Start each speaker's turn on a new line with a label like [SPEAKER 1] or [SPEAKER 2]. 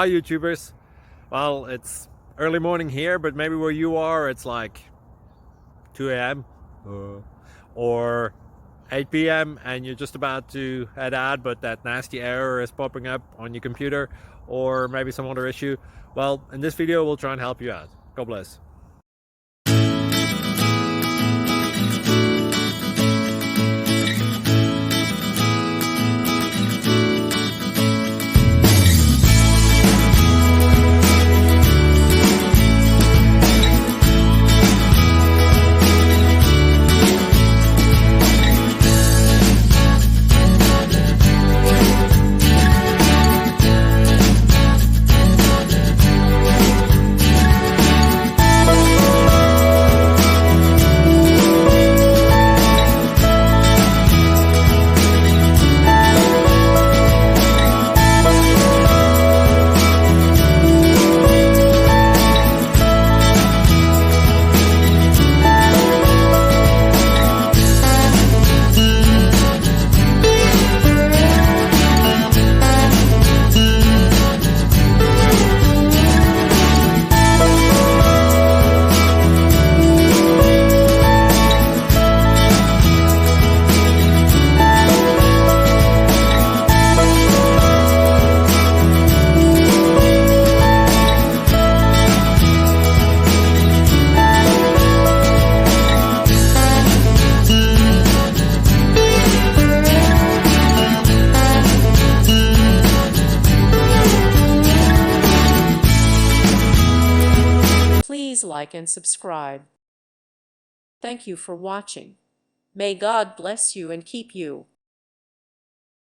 [SPEAKER 1] Hi YouTubers. Well, it's early morning here, but maybe where you are it's like 2 a.m. or 8 p.m. and you're just about to head out, but that nasty error is popping up on your computer, or maybe some other issue. Well, in this video we'll try and help you out. God bless.
[SPEAKER 2] Please like and subscribe. Thank you for watching. May God bless you and keep you.